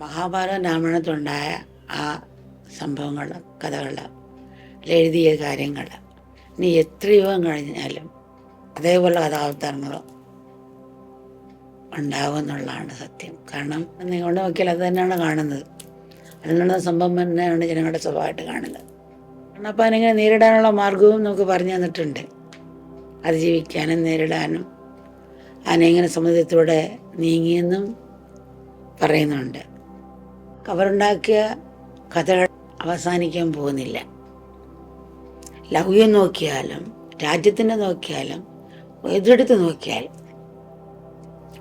മഹാഭാരത രാമായണത്തിലുണ്ടായ ആ സംഭവങ്ങൾ, കഥകൾ, എഴുതിയ കാര്യങ്ങൾ ഇനി എത്ര യുഗം കഴിഞ്ഞാലും അതേപോലെ കഥാവതാരങ്ങൾ ഉണ്ടാവും എന്നുള്ളതാണ് സത്യം. കാരണം നിങ്ങളുടെ നോക്കിയാൽ അത് തന്നെയാണ് കാണുന്നത്. അതിനുള്ള സംഭവം തന്നെയാണ് ജനങ്ങളുടെ സ്വഭാവമായിട്ട് കാണുന്നത്. കാരണം അപ്പം അതിനെങ്ങനെ നേരിടാനുള്ള മാർഗവും നമുക്ക് പറഞ്ഞു തന്നിട്ടുണ്ട്. അതിജീവിക്കാനും നേരിടാനും അതിനെങ്ങനെ സമുദ്രത്തിലൂടെ നീങ്ങിയെന്നും പറയുന്നുണ്ട്. അവരുണ്ടാക്കിയ കഥകൾ അവസാനിക്കാൻ പോകുന്നില്ല. ലൗക്യം നോക്കിയാലും രാജ്യത്തിൻ്റെ നോക്കിയാലും ഏതെടുത്ത് നോക്കിയാലും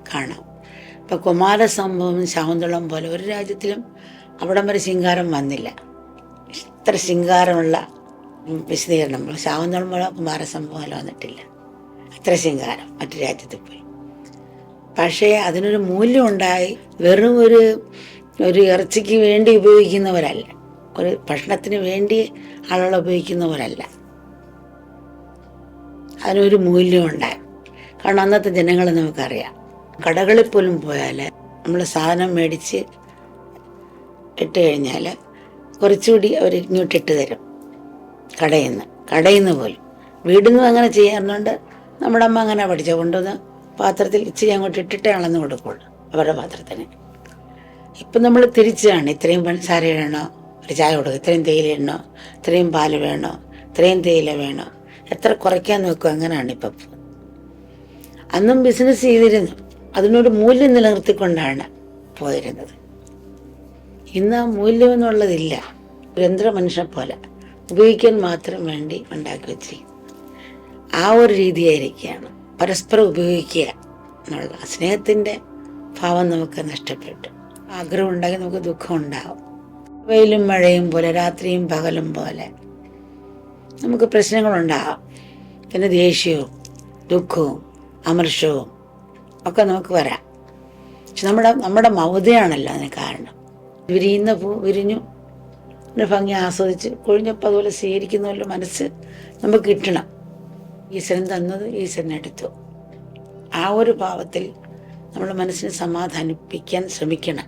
കാണാം. ഇപ്പം കുമാരസംഭവം, ശാകുന്തളം പോലെ ഒരു രാജ്യത്തിലും അവിടം വരെ ശൃംഗാരം വന്നില്ല. ഇത്ര ശൃംഗാരമുള്ള വിശദീകരണം ശാകുന്തളം പോലെ കുമാരസംഭവം പോലെ വന്നിട്ടില്ല. അത്ര ശൃംഗാരം മറ്റു രാജ്യത്തിൽ പോയി. പക്ഷേ അതിനൊരു മൂല്യം ഉണ്ടായി. വെറും ഒരു ഇറച്ചിക്ക് വേണ്ടി ഉപയോഗിക്കുന്നവരല്ല, ഒരു ഭക്ഷണത്തിന് വേണ്ടി ആളുകൾ ഉപയോഗിക്കുന്നവരല്ല. അതിനൊരു മൂല്യം ഉണ്ടായി. കാരണം അന്നത്തെ ജനങ്ങളെ നമുക്കറിയാം. കടകളിൽ പോലും പോയാൽ നമ്മൾ സാധനം മേടിച്ച് ഇട്ട് കഴിഞ്ഞാൽ കുറച്ചുകൂടി അവർ ഇങ്ങോട്ടിട്ട് തരും. കടയിൽ നിന്ന് പോലും. വീട്ടിൽ നിന്നും അങ്ങനെ ചെയ്യാറുണ്ട്. നമ്മുടെ അമ്മ അങ്ങനെ പഠിച്ച കൊണ്ടുവന്ന് പാത്രത്തിൽ ഇച്ചിരി അങ്ങോട്ട് ഇട്ടിട്ടേ അളന്ന് കൊടുക്കുള്ളൂ അവരുടെ പാത്രത്തിന്. ഇപ്പം നമ്മൾ തിരിച്ചാണ്. ഇത്രയും പഞ്ചസാര വേണോ, ഒരു ചായ കൊടുക്കുക, ഇത്രയും തേയില ഇടണോ, ഇത്രയും പാല് വേണോ, ഇത്രയും തേയില വേണോ, എത്ര കുറയ്ക്കാൻ നോക്കുക, അങ്ങനെയാണ് ഇപ്പം. അന്നും ബിസിനസ് ചെയ്തിരുന്നു. അതിനൊരു മൂല്യം നിലനിർത്തിക്കൊണ്ടാണ് പോയിരുന്നത്. ഇന്ന് ആ മൂല്യം എന്നുള്ളതില്ല. ഒരു യന്ത്ര മനുഷ്യനെ പോലെ ഉപയോഗിക്കാൻ മാത്രം വേണ്ടി ഉണ്ടാക്കി വെച്ചിരിക്കുന്നു. ആ ഒരു രീതിയായിരിക്കുകയാണ്. പരസ്പരം ഉപയോഗിക്കുക എന്നുള്ള സ്നേഹത്തിൻ്റെ ഭാവം നമുക്ക് നഷ്ടപ്പെട്ടു. ആഗ്രഹം ഉണ്ടാക്കി നമുക്ക് ദുഃഖം ഉണ്ടാവും. വെയിലും മഴയും പോലെ, രാത്രിയും പകലും പോലെ നമുക്ക് പ്രശ്നങ്ങളുണ്ടാകാം. പിന്നെ ദേഷ്യവും ദുഃഖവും അമർഷവും ഒക്കെ നമുക്ക് വരാം. പക്ഷെ നമ്മുടെ മൗതയാണല്ലോ അതിന് കാരണം. വിരിയുന്ന പൂ വിരിഞ്ഞു, അതിൻ്റെ ഭംഗി ആസ്വദിച്ച് കൊഴിഞ്ഞപ്പോൾ അതുപോലെ സ്വീകരിക്കുന്നവരുടെ മനസ്സ് നമുക്ക് കിട്ടണം. ഈശ്വരൻ തന്നത് ഈശ്വരൻ എടുത്തു. ആ ഒരു ഭാവത്തിൽ നമ്മുടെ മനസ്സിനെ സമാധാനിപ്പിക്കാൻ ശ്രമിക്കണം.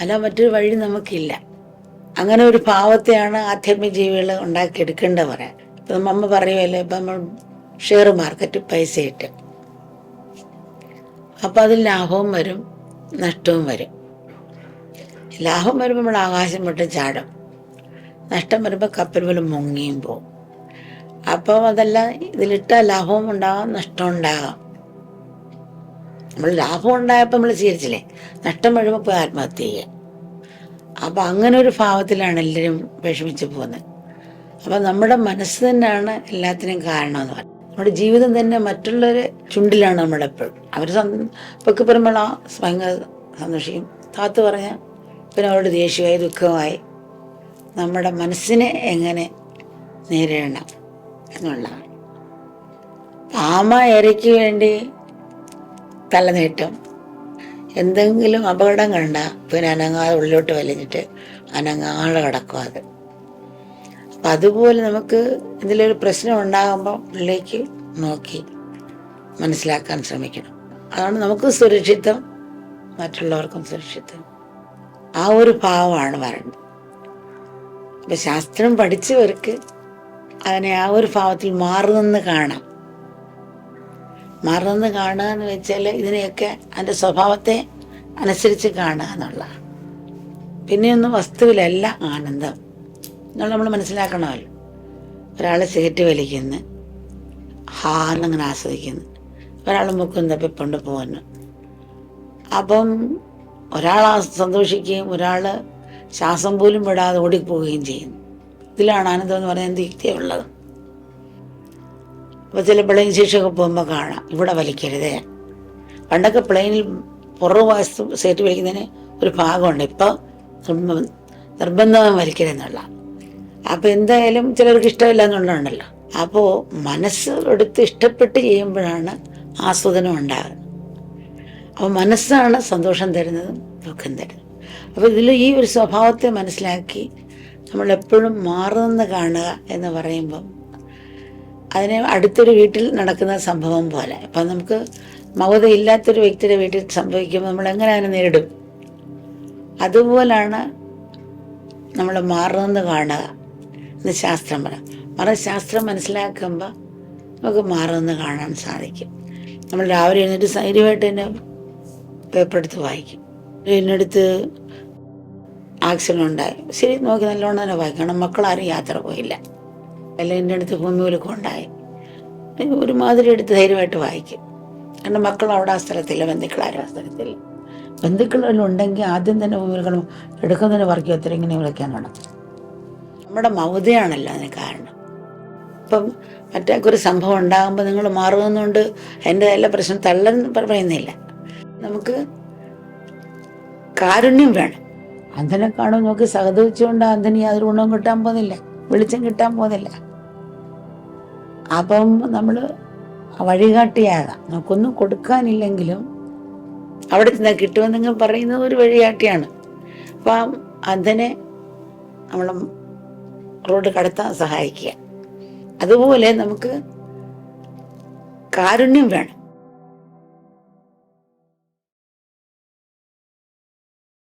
അല്ല മറ്റൊരു വഴി നമുക്കില്ല. അങ്ങനെ ഒരു ഭാവത്തെയാണ് ആധ്യാത്മിക ജീവികൾ ഉണ്ടാക്കിയെടുക്കേണ്ടത്. പറയാൻ ഇപ്പം അമ്മ പറയുമല്ലോ, ഇപ്പം നമ്മൾ ഷെയർ മാർക്കറ്റ് പൈസ ഇട്ട്, അപ്പം അതിൽ ലാഭവും വരും നഷ്ടവും വരും. ലാഭം വരുമ്പോൾ നമ്മൾ ആകാശം വിട്ട് ചാടും, നഷ്ടം വരുമ്പോൾ കപ്പൽ പോലും മുങ്ങിയും പോകും. അപ്പം അതെല്ലാം ഇതിലിട്ട ലാഭവും ഉണ്ടാകാം നഷ്ടം ഉണ്ടാകാം. നമ്മൾ ലാഭം ഉണ്ടായപ്പോൾ നമ്മൾ സ്വീകരിച്ചില്ലേ, നഷ്ടം വരുമ്പോൾ പോയി ആത്മഹത്യ ചെയ്യുക. അപ്പം അങ്ങനെ ഒരു ഭാവത്തിലാണ് എല്ലാവരും വിഷമിച്ച് പോകുന്നത്. അപ്പം നമ്മുടെ മനസ്സ് തന്നെയാണ് എല്ലാത്തിനും കാരണമെന്ന് പറയുന്നത്. നമ്മുടെ ജീവിതം തന്നെ മറ്റുള്ളവരെ ചുണ്ടിലാണ് നമ്മളെപ്പോഴും. അവർ പൊക്കി പറയുമ്പോൾ ആ ഭയങ്കര സന്തോഷിക്കും, താത്ത് പറഞ്ഞാൽ പിന്നെ അവരുടെ ദേഷ്യമായി ദുഃഖമായി. നമ്മുടെ മനസ്സിനെ എങ്ങനെ നേരിടണം എന്നുള്ളതാണ്. ആമ ഇരയ്ക്ക് വേണ്ടി തല നീട്ടും. എന്തെങ്കിലും അപകടം കണ്ട പിന്നെ അനങ്ങാതെ ഉള്ളിലോട്ട് വലിഞ്ഞിട്ട് അനങ്ങാതെ കിടക്കും അത്. അപ്പം അതുപോലെ നമുക്ക് ഇതിലൊരു പ്രശ്നം ഉണ്ടാകുമ്പോൾ ഉള്ളിലേക്ക് നോക്കി മനസ്സിലാക്കാൻ ശ്രമിക്കണം. അതാണ് നമുക്ക് സുരക്ഷിതം, മറ്റുള്ളവർക്കും സുരക്ഷിതം. ആ ഒരു ഭാവമാണ് വരേണ്ടത്. അപ്പം ശാസ്ത്രം പഠിച്ചവർക്ക് അതിനെ ആ ഒരു ഭാവത്തിൽ മാറുന്നെന്ന് കാണാം. മാറുന്നെന്ന് കാണുക എന്ന് വെച്ചാൽ ഇതിനെയൊക്കെ അതിൻ്റെ സ്വഭാവത്തെ അനുസരിച്ച് കാണുക എന്നുള്ളതാണ്. പിന്നെയൊന്നും വസ്തുവിലല്ല ആനന്ദം എന്നുള്ള നമ്മൾ മനസ്സിലാക്കണമല്ലോ. ഒരാൾ സിഗരറ്റ് വലിക്കുന്നു, എന്നങ്ങനെ ആസ്വദിക്കുന്നു. ഒരാൾ മുക്കും തപ്പിക്കൊണ്ട് പോകുന്നു. അപ്പം ഒരാൾ സന്തോഷിക്കുകയും ഒരാൾ ശ്വാസം പോലും വിടാതെ ഓടിപ്പോവുകയും ചെയ്യുന്നു. ഇതിലാണ് ആനന്ദം എന്ന് പറയുന്നത്. എന്ത് യുക്തിയുള്ളത്? അപ്പോൾ ചില പ്ലെയിൻ ശേഷമൊക്കെ പോകുമ്പോൾ കാണാം, ഇവിടെ വലിക്കരുതേ. പണ്ടൊക്കെ പ്ലെയിനിൽ പുറകുവശത്ത് സീറ്റ് വലിക്കുന്നതിന് ഒരു ഭാഗമുണ്ട്, ഇപ്പോൾ നിർബന്ധമായി വലിക്കരുതെന്നുള്ള. അപ്പോൾ എന്തായാലും ചിലർക്ക് ഇഷ്ടമില്ല എന്നുള്ളതുണ്ടല്ലോ. അപ്പോൾ മനസ്സ് എടുത്ത് ഇഷ്ടപ്പെട്ട് ചെയ്യുമ്പോഴാണ് ആസ്വാദനം ഉണ്ടാകുന്നത്. അപ്പോൾ മനസ്സാണ് സന്തോഷം തരുന്നതും ദുഃഖം തരുന്നതും. അപ്പോൾ ഇതിൽ ഈ ഒരു സ്വഭാവത്തെ മനസ്സിലാക്കി നമ്മളെപ്പോഴും മാറുന്നെന്ന് കാണുക എന്ന് പറയുമ്പം അതിനെ അടുത്തൊരു വീട്ടിൽ നടക്കുന്ന സംഭവം പോലെ. ഇപ്പം നമുക്ക് മൗതയില്ലാത്തൊരു വ്യക്തിയുടെ വീട്ടിൽ സംഭവിക്കുമ്പോൾ നമ്മൾ എങ്ങനെ അതിനെ നേരിടും? അതുപോലാണ് നമ്മൾ മാറുന്നതെന്ന് കാണുക എന്ന് ശാസ്ത്രം പറയാം. ശാസ്ത്രം മനസ്സിലാക്കുമ്പോൾ നമുക്ക് മാറുമെന്ന് കാണാൻ സാധിക്കും. നമ്മൾ രാവിലെ എഴുന്നേറ്റ് ധൈര്യമായിട്ട് തന്നെ പേപ്പർ എടുത്ത് വായിക്കും. എന്നെടുത്ത് ആക്സിഡൻ്റ് ഉണ്ടായി, ശരി, നോക്കി നല്ലോണം തന്നെ വായിക്കും. കാരണം മക്കളാരും യാത്ര പോയില്ല. അല്ലെങ്കിൽ എൻ്റെ അടുത്ത് ഭൂമിയിലൊക്കെ ഉണ്ടായി, ഒരുമാതിരി എടുത്ത് ധൈര്യമായിട്ട് വായിക്കും. കാരണം മക്കൾ അവിടെ ആ സ്ഥലത്തില്ല, ബന്ധുക്കളാരും ആ സ്ഥലത്തില്ല. ബന്ധുക്കളെല്ലാം ഉണ്ടെങ്കിൽ ആദ്യം തന്നെ ഭൂമിയിൽ കാണും, എടുക്കുന്നതിന് പറക്കും എത്ര ഇങ്ങനെ വിളിക്കാൻ തുടങ്ങും. നമ്മുടെ മൗതയാണല്ലോ അതിന് കാരണം. ഇപ്പം മറ്റേക്കൊരു സംഭവം ഉണ്ടാകുമ്പോൾ നിങ്ങൾ മാറുന്നതുകൊണ്ട് എൻ്റെ എല്ലാ പ്രശ്നം തള്ളെന്ന് പറയുന്നില്ല. നമുക്ക് കാരുണ്യം വേണം. അന്ധനെ കാണും നോക്കി സഹതപിച്ചുകൊണ്ട് അന്ധന് യാതൊരു ഗുണവും കിട്ടാൻ പോകുന്നില്ല, വെളിച്ചം കിട്ടാൻ പോകുന്നില്ല. അപ്പം നമ്മൾ വഴികാട്ടിയാകാം. നമുക്കൊന്നും കൊടുക്കാനില്ലെങ്കിലും അവിടെ ചെന്നാൽ കിട്ടുമെന്നെങ്കിൽ പറയുന്നത് ഒരു വഴികാട്ടിയാണ്. അപ്പം അന്ധനെ നമ്മൾ റോഡ് കടത്താൻ സഹായിക്കുക. അതുപോലെ നമുക്ക് കാരുണ്യം വേണം.